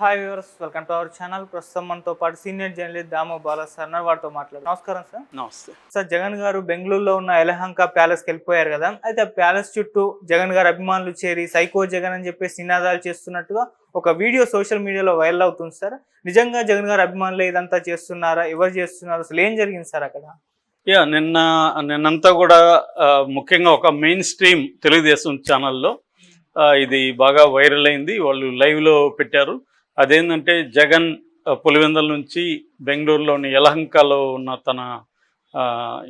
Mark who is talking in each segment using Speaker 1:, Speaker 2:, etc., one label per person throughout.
Speaker 1: Hi viewers, welcome to our channel. ప్రస్తుతం మనతో పాటు senior journalist Damoh Bala sir వారితో మాట్లాడు. నమస్కారం సార్.
Speaker 2: నమస్తే
Speaker 1: సార్, జగన్ గారు బెంగళూరులో ఉన్న యలహంక ప్యాలెస్కి వెళ్ళిపోయారు కదా. అయితే ఆ ప్యాలెస్ చుట్టూ జగన్ గారు అభిమానులు చేరి సైకో జగన్ అని చెప్పేసి నినాదాలు చేస్తున్నట్టుగా ఒక వీడియో సోషల్ మీడియాలో వైరల్ అవుతుంది సార్. నిజంగా జగన్ గారు అభిమానులు ఇదంతా చేస్తున్నారా? ఎవరు చేస్తున్నారు? అసలు ఏం జరిగింది సార్ అక్కడ?
Speaker 2: నిన్నంతా కూడా ముఖ్యంగా ఒక మెయిన్ స్ట్రీమ్ తెలుగుదేశం ఛానల్లో ఇది బాగా వైరల్ అయింది. వాళ్ళు లైవ్లో పెట్టారు. అదేంటంటే జగన్ పులివెందుల నుంచి బెంగళూరులోని యలహంకలో ఉన్న తన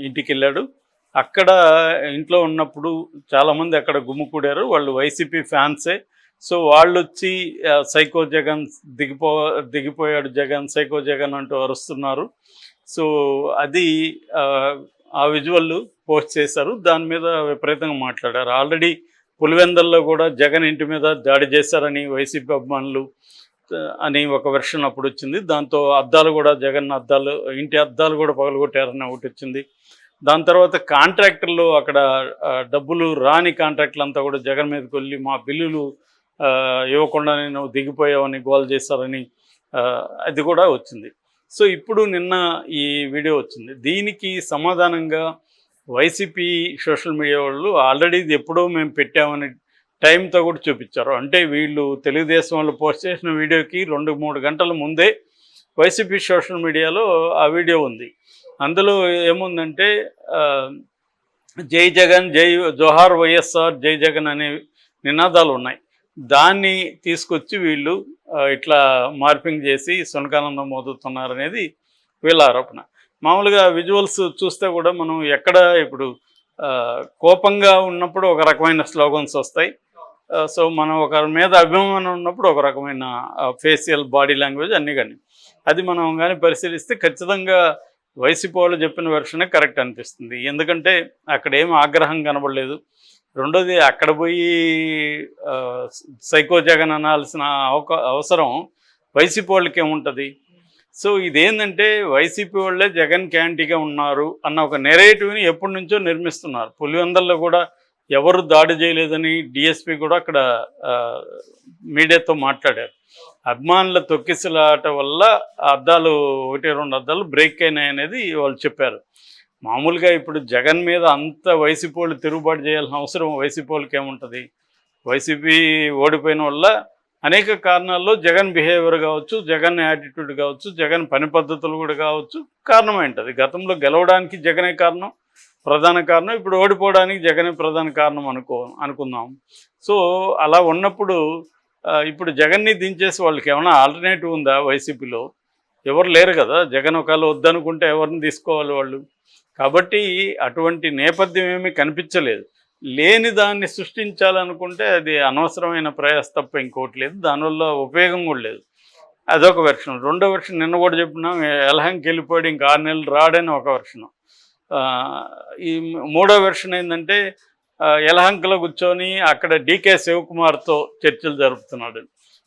Speaker 2: ఇంటికి వెళ్ళాడు. అక్కడ ఇంట్లో ఉన్నప్పుడు చాలామంది అక్కడ గుమ్ముకూడారు. వాళ్ళు వైసీపీ ఫ్యాన్సే. సో వాళ్ళు వచ్చి సైకో జగన్ దిగిపోయాడు జగన్, సైకో జగన్ అంటూ అరుస్తున్నారు. సో అది ఆ విజువల్ పోస్ట్ చేశారు. దాని మీద విపరీతంగా మాట్లాడారు. ఆల్రెడీ పులివెందుల్లో కూడా జగన్ ఇంటి మీద దాడి చేశారని వైసీపీ అభిమానులు అని ఒక వెర్షన్ అప్పుడు వచ్చింది. దాంతో అద్దాలు కూడా జగన్ ఇంటి అద్దాలు కూడా పగలగొట్టారని ఒకటి వచ్చింది. దాని తర్వాత కాంట్రాక్టర్లు అక్కడ డబ్బులు రాని కాంట్రాక్టర్లు అంతా కూడా జగన్ మీదకి వెళ్ళి మా బిల్లులు ఇవ్వకుండా నేను దిగిపోయావని గోల్ చేశారని అది కూడా వచ్చింది. సో ఇప్పుడు నిన్న ఈ వీడియో వచ్చింది. దీనికి సమాధానంగా వైసీపీ సోషల్ మీడియా వాళ్ళు ఆల్రెడీ ఇది ఎప్పుడో మేము పెట్టామని టైంతో కూడా చూపించారు. అంటే వీళ్ళు తెలుగుదేశం వాళ్ళు పోస్ట్ చేసిన వీడియోకి 2-3 గంటల ముందే వైసీపీ సోషల్ మీడియాలో ఆ వీడియో ఉంది. అందులో ఏముందంటే జై జగన్, జోహార్ వైఎస్ఆర్, జై జగన్ అనే నినాదాలు ఉన్నాయి. దాన్ని తీసుకొచ్చి వీళ్ళు ఇట్లా మార్పింగ్ చేసి సునకానందం మోదుతున్నారనేది వీళ్ళ ఆరోపణ. మామూలుగా విజువల్స్ చూస్తే కూడా మనం ఎక్కడ ఇప్పుడు కోపంగా ఉన్నప్పుడు ఒక రకమైన స్లోగన్స్ వస్తాయి. సో మనం ఒకరి మీద అభిమానం ఉన్నప్పుడు ఒక రకమైన ఫేషియల్ బాడీ లాంగ్వేజ్ అన్నీ కానీ అది మనం కానీ పరిశీలిస్తే ఖచ్చితంగా వైసీపీ వాళ్ళు చెప్పిన వెర్షనే కరెక్ట్ అనిపిస్తుంది. ఎందుకంటే అక్కడ ఏం ఆగ్రహం కనబడలేదు. రెండోది అక్కడ పోయి సైకో జగన్ అనాల్సిన అవసరం వైసీపీ వాళ్ళకి ఏముంటుంది? సో ఇదేంటంటే వైసీపీ వాళ్ళే జగన్ క్యాంటీగా ఉన్నారు అన్న ఒక నెరేటివ్ని ఎప్పటి నుంచో నిర్మిస్తున్నారు. పులివెందుల్లో కూడా ఎవరు దాడి చేయలేదని డిఎస్పీ కూడా అక్కడ మీడియాతో మాట్లాడారు. అభిమానుల తొక్కిసలాట వల్ల అద్దాలు 1-2 అద్దాలు బ్రేక్ అయినాయి అనేది వాళ్ళు చెప్పారు. మామూలుగా ఇప్పుడు జగన్ మీద అంత వైసీపీ వాళ్ళు తిరుగుబాటు చేయాల్సిన అవసరం వైసీపీ వాళ్ళకి ఏముంటుంది? వైసీపీ ఓడిపోయిన వల్ల అనేక కారణాల్లో జగన్ బిహేవియర్ కావచ్చు, జగన్ యాటిట్యూడ్ కావచ్చు, జగన్ పని పద్ధతులు కూడా కావచ్చు కారణమైంటుంది. గతంలో గెలవడానికి జగనే ప్రధాన కారణం, ఇప్పుడు ఓడిపోవడానికి జగనే ప్రధాన కారణం అనుకుందాం. సో అలా ఉన్నప్పుడు ఇప్పుడు జగన్ని దించేసి వాళ్ళకి ఏమైనా ఆల్టర్నేటివ్ ఉందా? వైసీపీలో ఎవరు లేరు కదా. జగన్ ఒకవేళ వద్దనుకుంటే ఎవరిని తీసుకోవాలి వాళ్ళు? కాబట్టి అటువంటి నేపథ్యం ఏమీ కనిపించలేదు. లేని దాన్ని సృష్టించాలనుకుంటే అది అనవసరమైన ప్రయాస తప్ప ఇంకోటి లేదు. దానివల్ల ఉపయోగం కూడా లేదు. అదొక వెర్షన్. రెండో వెర్షన్ నిన్న కూడా చెప్పినాం, యలహంకి వెళ్ళిపోయాడు ఇంకా 6 నెలలు రాడని ఒక వెర్షన్. ఈ మూడో వెర్షన్ ఏంటంటే యలహంకలో కూర్చొని అక్కడ డీకే శివకుమార్తో చర్చలు జరుపుతున్నాడు.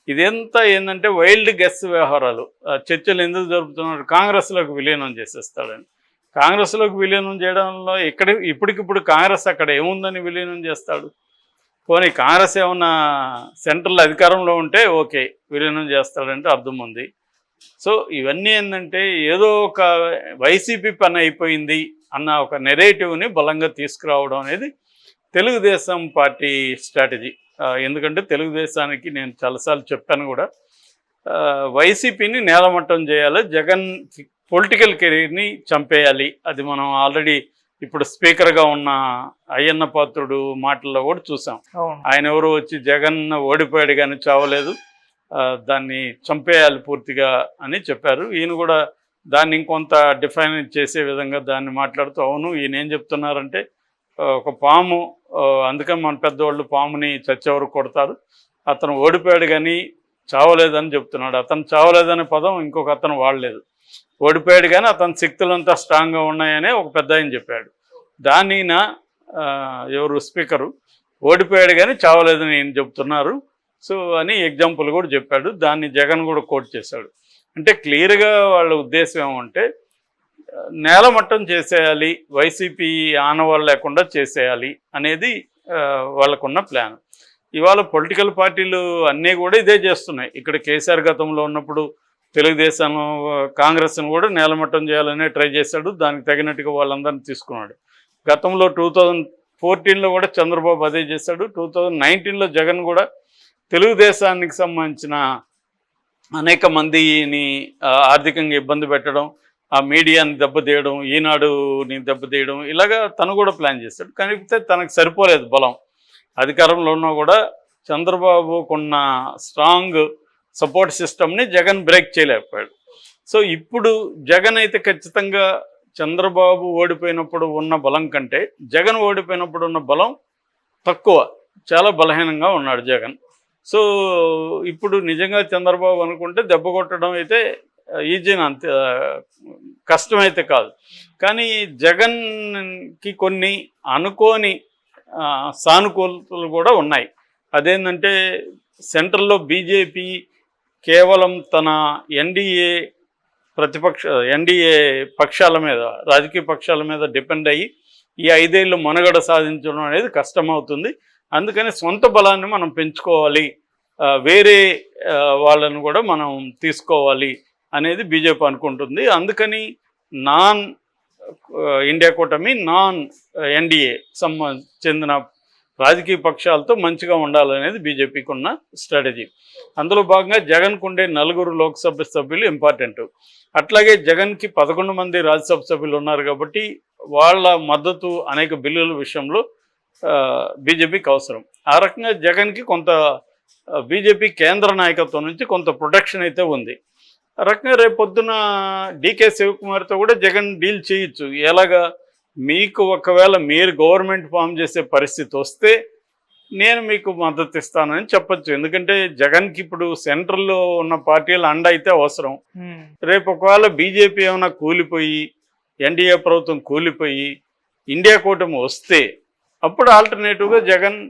Speaker 2: ఇదంతా ఏంటంటే వైల్డ్ గెస్ వ్యవహారాలు. చర్చలు ఎందుకు జరుపుతున్నాడు? కాంగ్రెస్లోకి విలీనం చేసేస్తాడని. కాంగ్రెస్లోకి విలీనం చేయడంలో ఇప్పటికిప్పుడు కాంగ్రెస్ అక్కడ ఏముందని విలీనం చేస్తాడు? పోనీ కాంగ్రెస్ ఏమన్నా సెంట్రల్ అధికారంలో ఉంటే ఓకే, విలీనం చేస్తాడంటే అర్థం ఉంది. సో ఇవన్నీ ఏంటంటే ఏదో ఒక వైసీపీ పని అయిపోయింది అన్న ఒక నెరేటివ్ని బలంగా తీసుకురావడం అనేది తెలుగుదేశం పార్టీ స్ట్రాటజీ. ఎందుకంటే తెలుగుదేశానికి నేను చాలాసార్లు చెప్పాను కూడా, వైసీపీని నేలమట్టం చేయాలి, జగన్ పొలిటికల్ కెరీర్ని చంపేయాలి. అది మనం ఆల్రెడీ ఇప్పుడు స్పీకర్గా ఉన్న అయ్యన్న పాత్రుడు మాటల్లో కూడా చూసాం. ఆయన ఎవరు వచ్చి జగన్ ఓడిపోయాడు కానీ చావలేదు, దాన్ని చంపేయాలి పూర్తిగా అని చెప్పారు. ఈయన కూడా దాన్ని ఇంకొంత డిఫైన్ చేసే విధంగా దాన్ని మాట్లాడుతూ, అవును ఈయన ఏం చెప్తున్నారంటే ఒక పాము, అందుకని మన పెద్దవాళ్ళు పాముని చచ్చేవరకు కొడతారు, అతను ఓడిపోయాడు కానీ చావలేదని చెప్తున్నాడు. అతను చావలేదనే పదం ఇంకొక అతను వాడలేదు. ఓడిపోయాడు కానీ అతని శక్తులంతా స్ట్రాంగ్గా ఉన్నాయనే ఒక పెద్ద ఆయన చెప్పాడు. దాన్ని ఎవరు స్పీకరు ఓడిపోయాడు కానీ చావలేదని ఆయన చెప్తున్నారు సో అని ఎగ్జాంపుల్ కూడా చెప్పాడు. దాన్ని జగన్ కూడా కోట్ చేశాడు. అంటే క్లియర్గా వాళ్ళ ఉద్దేశం ఏమంటే నేలమట్టం చేసేయాలి, వైసీపీ ఆనవాళ్ళు లేకుండా చేసేయాలి అనేది వాళ్ళకున్న ప్లాన్. ఇవాళ పొలిటికల్ పార్టీలు అన్నీ కూడా ఇదే చేస్తున్నాయి. ఇక్కడ కేసీఆర్ గతంలో ఉన్నప్పుడు తెలుగుదేశం కాంగ్రెస్ను కూడా నేలమట్టం చేయాలనే ట్రై చేశాడు. దానికి తగినట్టుగా వాళ్ళందరినీ తీసుకున్నాడు. గతంలో 2014లో కూడా చంద్రబాబు అదే చేశాడు. 2019లో జగన్ కూడా తెలుగుదేశానికి సంబంధించిన అనేక మందిని ఆర్థికంగా ఇబ్బంది పెట్టడం, ఆ మీడియాని దెబ్బతీయడం, ఈనాడుని దెబ్బతీయడం, ఇలాగా తను కూడా ప్లాన్ చేశాడు. కానీ తనకు సరిపోలేదు బలం. అధికారంలో ఉన్నా కూడా చంద్రబాబుకున్న స్ట్రాంగ్ సపోర్ట్ సిస్టమ్ని జగన్ బ్రేక్ చేయలేకపోయాడు. సో ఇప్పుడు జగన్ అయితే ఖచ్చితంగా చంద్రబాబు ఓడిపోయినప్పుడు ఉన్న బలం కంటే జగన్ ఓడిపోయినప్పుడు ఉన్న బలం తక్కువ, చాలా బలహీనంగా ఉన్నాడు జగన్. సో ఇప్పుడు నిజంగా చంద్రబాబు అనుకుంటే దెబ్బ కొట్టడం అయితే ఈజీని అంతే కష్టమైతే కాదు. కానీ జగన్కి కొన్ని అనుకోని సానుకూలతలు కూడా ఉన్నాయి. అదేంటంటే సెంట్రల్లో బీజేపీ కేవలం తన ఎన్డీఏ పక్షాల మీద, రాజకీయ పక్షాల మీద డిపెండ్ అయ్యి ఈ 5 ఏళ్ళు మనుగడ సాధించడం అనేది కష్టమవుతుంది. అందుకని సొంత బలాన్ని మనం పెంచుకోవాలి, వేరే వాళ్ళను కూడా మనం తీసుకోవాలి అనేది బీజేపీ అనుకుంటుంది. అందుకని నాన్ ఇండియా కూటమి, నాన్ ఎన్డీఏ చెందిన రాజకీయ పక్షాలతో మంచిగా ఉండాలనేది బీజేపీకి ఉన్న స్ట్రాటజీ. అందులో భాగంగా జగన్కు ఉండే 4 లోక్సభ సభ్యులు ఇంపార్టెంట్. అట్లాగే జగన్కి 11 మంది రాజ్యసభ సభ్యులు ఉన్నారు కాబట్టి వాళ్ళ మద్దతు అనేక బిల్లుల విషయంలో బీజేపీకి అవసరం. ఆ రకంగా జగన్కి కొంత బీజేపీ కేంద్ర నాయకత్వం నుంచి కొంత ప్రొటెక్షన్ అయితే ఉంది. ఆ రకంగా రేపొద్దున డీకే శివకుమార్తో కూడా జగన్ డీల్ చేయొచ్చు. ఎలాగా, మీకు ఒకవేళ మీరు గవర్నమెంట్ ఫామ్ చేసే పరిస్థితి వస్తే నేను మీకు మద్దతు ఇస్తానని చెప్పొచ్చు. ఎందుకంటే జగన్కి ఇప్పుడు సెంట్రల్లో ఉన్న పార్టీల అండ అయితే అవసరం. రేపు ఒకవేళ బీజేపీ ఏమైనా కూలిపోయి, ఎన్డీఏ ప్రభుత్వం కూలిపోయి ఇండియా కూటమి వస్తే అప్పుడు ఆల్టర్నేటివ్గా జగన్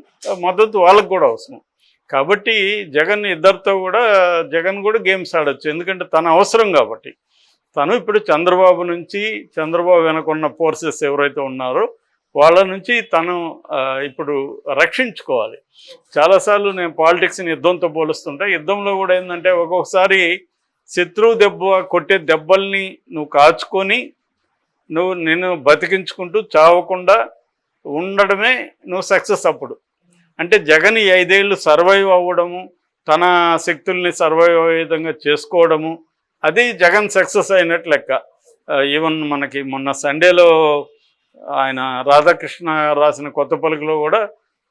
Speaker 2: మద్దతు వాళ్ళకు కూడా అవసరం. కాబట్టి జగన్ కూడా గేమ్స్ ఆడచ్చు. ఎందుకంటే తన అవసరం కాబట్టి. తను ఇప్పుడు చంద్రబాబు వెనకున్న ఫోర్సెస్ ఎవరైతే ఉన్నారో వాళ్ళ నుంచి తను ఇప్పుడు రక్షించుకోవాలి. చాలాసార్లు నేను పాలిటిక్స్ని యుద్ధంతో పోలుస్తుంటా. యుద్ధంలో కూడా ఏంటంటే ఒక్కొక్కసారి శత్రువు కొట్టే దెబ్బల్ని నువ్వు కాచుకొని నిన్ను బతికించుకుంటూ చావకుండా ఉండడమే నువ్వు సక్సెస్. అప్పుడు అంటే జగన్ ఈ 5 ఏళ్ళు సర్వైవ్ అవ్వడము, తన శక్తుల్ని సర్వైవ్ అయ్యే విధంగా చేసుకోవడము, అది జగన్ సక్సెస్ అయినట్టు లెక్క. ఈవెన్ మనకి మొన్న సండేలో ఆయన రాధాకృష్ణ రాసిన కొత్త పలుకులో కూడా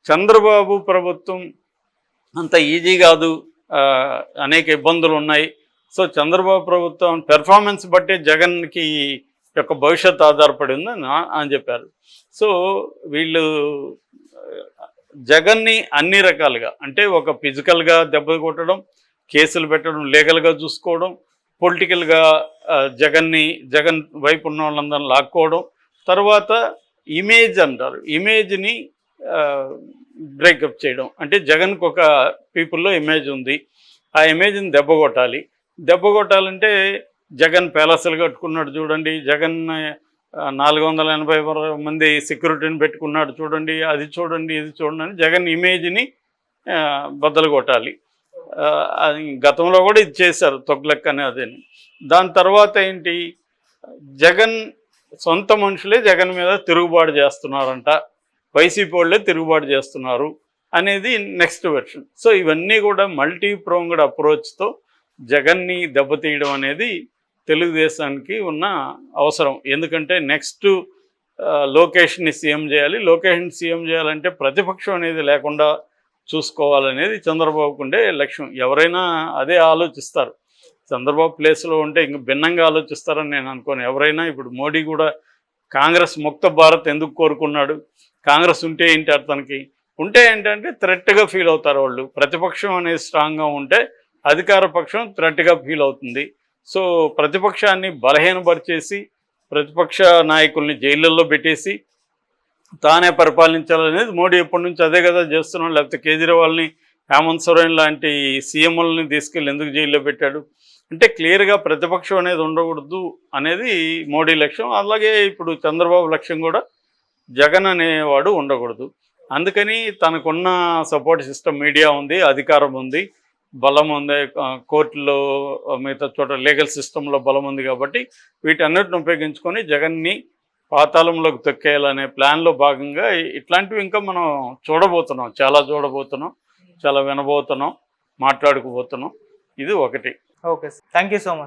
Speaker 2: చంద్రబాబు ప్రభుత్వం అంత ఈజీ కాదు, అనేక ఇబ్బందులు ఉన్నాయి. సో చంద్రబాబు ప్రభుత్వం పెర్ఫార్మెన్స్ బట్టే జగన్కి యొక్క భవిష్యత్తు ఆధారపడి ఉందని అని చెప్పారు. సో వీళ్ళు జగన్ని అన్ని రకాలుగా, అంటే ఒక ఫిజికల్గా దెబ్బ కొట్టడం, కేసులు పెట్టడం, లీగల్గా చూసుకోవడం, పొలిటికల్గా జగన్ వైపు ఉన్న వాళ్ళందరినీ లాక్కోవడం, తర్వాత ఇమేజ్ అంటారు, ఇమేజ్ని బ్రేకప్ చేయడం. అంటే జగన్కి ఒక పీపుల్లో ఇమేజ్ ఉంది, ఆ ఇమేజ్ని దెబ్బ కొట్టాలంటే జగన్ ప్యాలెస్లు కట్టుకున్నాడు చూడండి, జగన్ 480 మంది సెక్యూరిటీని పెట్టుకున్నాడు చూడండి, అది చూడండి ఇది చూడండి అని జగన్ ఇమేజ్ని బద్దలు కొట్టాలి. గతంలో కూడా ఇది చేశారు తొగ్లక్ అనేది. దాని తర్వాత ఏంటి, జగన్ సొంత మనుషులే జగన్ మీద తిరుగుబాటు చేస్తున్నారంట, వైసీపీ వాళ్ళే తిరుగుబాటు చేస్తున్నారు అనేది నెక్స్ట్ వెర్షన్. సో ఇవన్నీ కూడా మల్టీ ప్రోంగ్డ్ అప్రోచ్తో జగన్ని దెబ్బతీయడం అనేది తెలుగుదేశానికి ఉన్న అవసరం. ఎందుకంటే నెక్స్ట్ లోకేష్ని సీఎం చేయాలంటే ప్రతిపక్షం అనేది లేకుండా చూసుకోవాలనేది చంద్రబాబుకు ఉండే లక్ష్యం. ఎవరైనా అదే ఆలోచిస్తారు. చంద్రబాబు ప్లేస్లో ఉంటే ఇంక భిన్నంగా ఆలోచిస్తారని నేను అనుకోను. ఎవరైనా ఇప్పుడు మోడీ కూడా కాంగ్రెస్ ముక్త భారత్ ఎందుకు కోరుకున్నాడు, కాంగ్రెస్ ఉంటే ఏంటి అతనికి, ఉంటే ఏంటంటే థ్రెట్గా ఫీల్ అవుతారు వాళ్ళు. ప్రతిపక్షం అనేది స్ట్రాంగ్గా ఉంటే అధికార పక్షం థ్రెట్గా ఫీల్ అవుతుంది. సో ప్రతిపక్షాన్ని బలహీనపరిచేసి ప్రతిపక్ష నాయకుల్ని జైళ్ళల్లో పెట్టేసి తానే పరిపాలించాలనేది మోడీ ఎప్పటి నుంచి అదే కదా చేస్తున్నాడు. లేకపోతే కేజ్రీవాల్ని, హేమంత్ సోరెన్ లాంటి సీఎంలని తీసుకెళ్ళి ఎందుకు జైల్లో పెట్టాడు అంటే క్లియర్గా ప్రతిపక్షం అనేది ఉండకూడదు అనేది మోడీ లక్ష్యం. అలాగే ఇప్పుడు చంద్రబాబు లక్ష్యం కూడా జగన్ అనేవాడు ఉండకూడదు. అందుకని తనకున్న సపోర్ట్ సిస్టమ్ మీడియా ఉంది, అధికారం ఉంది, బలం ఉంది, కోర్టులో మిగతా చోట లీగల్ సిస్టంలో బలం ఉంది. కాబట్టి వీటన్నిటిని ఉపయోగించుకొని జగన్ని పాతాళంలోకి తొక్కేయాలనే ప్లాన్లో భాగంగా ఇట్లాంటివి ఇంకా మనం చూడబోతున్నాం, చాలా వినబోతున్నాం, మాట్లాడుకోబోతున్నాం. ఇది ఒకటి.
Speaker 1: Okay sir, thank you so much.